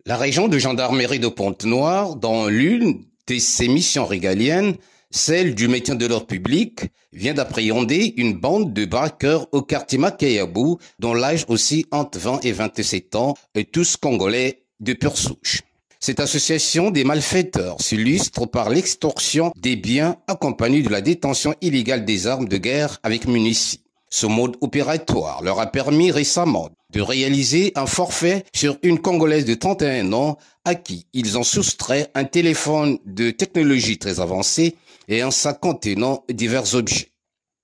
La région de gendarmerie de Pointe-Noire, dans l'une de ses missions régaliennes, celle du maintien de l'ordre public, vient d'appréhender une bande de braqueurs au quartier Makayabou, dont l'âge aussi entre 20 et 27 ans, et tous congolais de pure souche. Cette association des malfaiteurs s'illustre par l'extorsion des biens accompagnée de la détention illégale des armes de guerre avec munitions. Ce mode opératoire leur a permis récemment de réaliser un forfait sur une Congolaise de 31 ans à qui ils ont soustrait un téléphone de technologie très avancée et un sac contenant divers objets.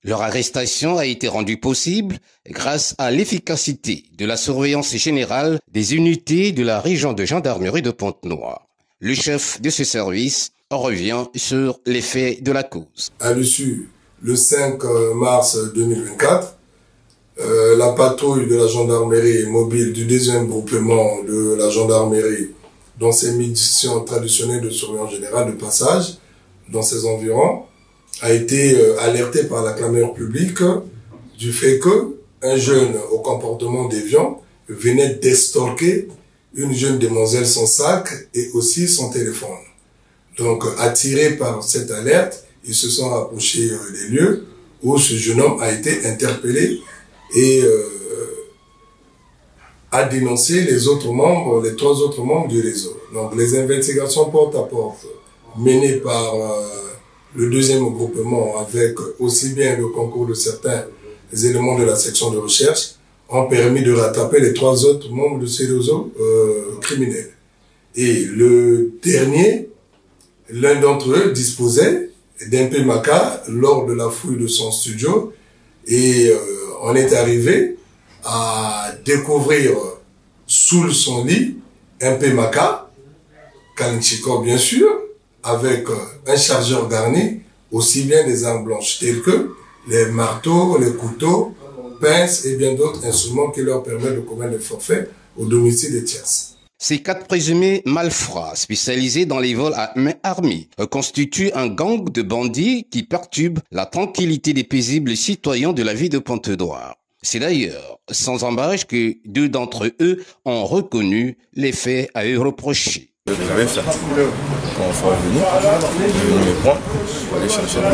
Leur arrestation a été rendue possible grâce à l'efficacité de la surveillance générale des unités de la région de gendarmerie de Pointe-Noire. Le chef de ce service revient sur les faits de la cause. À l'issue, le 5 mars 2024, la patrouille de la gendarmerie mobile du 2e groupement de la gendarmerie, dans ses missions traditionnelles de surveillance générale de passage, dans ses environs, a été alertée par la clameur publique du fait que un jeune au comportement déviant venait d'estorquer une jeune demoiselle son sac et aussi son téléphone. Donc, attirés par cette alerte, ils se sont rapprochés des lieux où ce jeune homme a été interpellé et a dénoncé les 3 autres membres du réseau. Donc, les investigations porte à porte menées par le 2e groupement, avec aussi bien le concours de certains éléments de la section de recherche, ont permis de rattraper les 3 autres membres de ces réseaux criminels. Et le dernier, l'un d'entre eux disposait d'un PMACA lors de la fouille de son studio, et on est arrivé à découvrir sous son lit un PMACA, Kalachnikov bien sûr, avec un chargeur garni, aussi bien des armes blanches, telles que les marteaux, les couteaux, pinces et bien d'autres instruments qui leur permettent de commettre des forfaits au domicile des tierces. Ces 4 présumés malfrats spécialisés dans les vols à main armée constituent un gang de bandits qui perturbe la tranquillité des paisibles citoyens de la ville de Pointe-Noire. C'est d'ailleurs sans embâche que 2 d'entre eux ont reconnu les faits à eux reprochés. J'avais fait. Quand on soit venu me prendre pour aller chercher le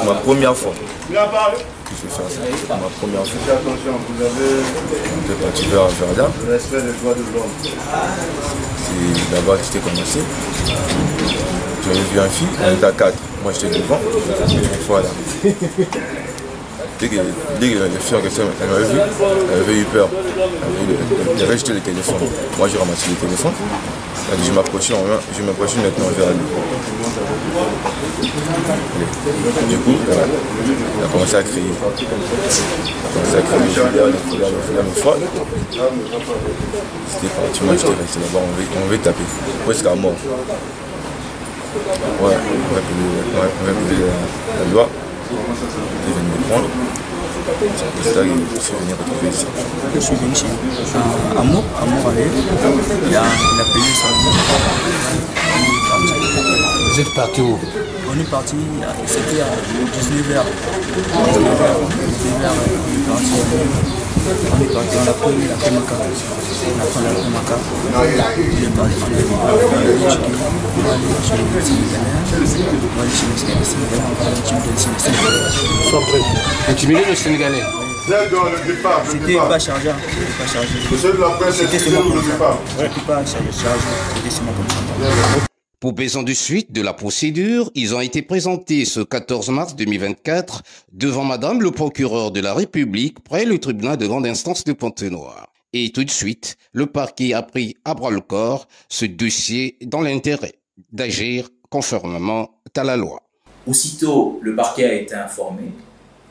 ma première fois que je fais ça. Ma première fois. On était parti vers Verdun. C'est là-bas que j'étais commencé. J'avais vu un fille, on était à 4. Moi j'étais devant. Voilà. Dès que les filles elle m'avait vu, elle avait eu peur. Elle avait jeté le téléphone. Moi j'ai ramassé le téléphone. Elle dit, je m'approche maintenant vers lui. Du coup, elle a commencé à crier. Je me frappe. C'était parti, moi j'étais resté là-bas, on veut taper. Presque à mort. Ouais, on va appeler la loi. Ils viennent me prendre. C'est ça que je suis venu retrouver ici. Je suis venu chez Amour avec. Il a payé ça. Vous êtes parti où? On est parti, c'était à 19h. On est parti, on a pris la PMACA. On a pris la PMACA. Il est parti, on va aller chez les Sénégalais. On va aller chez les Sénégalais, on va intimider le Sénégalais. Intimider le Sénégalais? C'était pas chargé. C'était seulement comme ça. C'était pas chargé, c'était seulement comme ça. Pour besoin de suite de la procédure, ils ont été présentés ce 14 mars 2024 devant Madame le procureur de la République près le tribunal de grande instance de Pointe-Noire. Et tout de suite, le parquet a pris à bras-le-corps ce dossier dans l'intérêt d'agir conformément à la loi. Aussitôt, le parquet a été informé.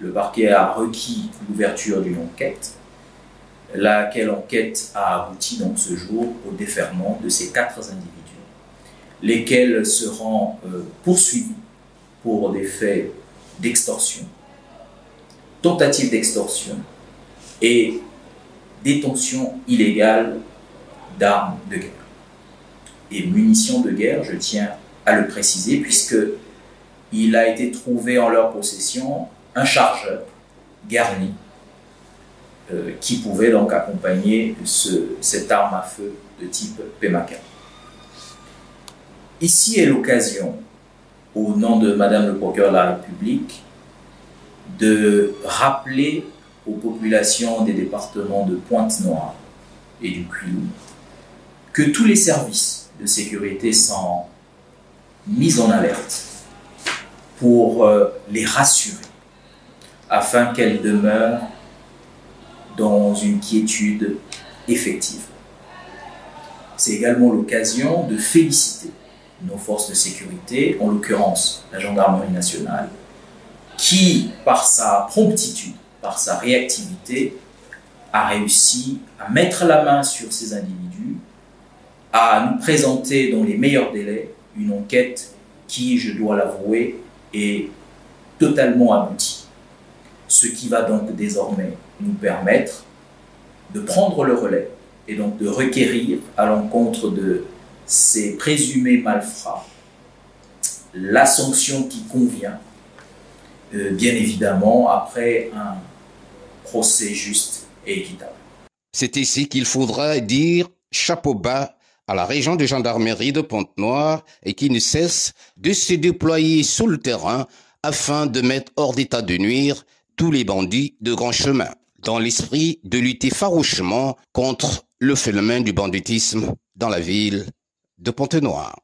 Le parquet a requis l'ouverture d'une enquête, laquelle enquête a abouti donc ce jour au déferment de ces 4 individus, lesquels seront poursuivis pour des faits d'extorsion, tentative d'extorsion et détention illégale d'armes de guerre. Et munitions de guerre, je tiens à le préciser, puisqu'il a été trouvé en leur possession un chargeur garni qui pouvait donc accompagner cette arme à feu de type PEMACA. Ici est l'occasion, au nom de Madame le procureur de la République, de rappeler aux populations des départements de Pointe-Noire et du Kwilu que tous les services de sécurité sont mis en alerte pour les rassurer afin qu'elles demeurent dans une quiétude effective. C'est également l'occasion de féliciter nos forces de sécurité, en l'occurrence la gendarmerie nationale, qui, par sa promptitude, par sa réactivité, a réussi à mettre la main sur ces individus, à nous présenter dans les meilleurs délais une enquête qui, je dois l'avouer, est totalement aboutie. Ce qui va donc désormais nous permettre de prendre le relais et donc de requérir à l'encontre de ces présumés malfrats la sanction qui convient, bien évidemment après un procès juste et équitable. C'est ici qu'il faudra dire chapeau bas à la région de gendarmerie de Pointe-Noire et qui ne cesse de se déployer sur le terrain afin de mettre hors d'état de nuire tous les bandits de grand chemin, dans l'esprit de lutter farouchement contre le phénomène du banditisme dans la ville de Pointe-Noire.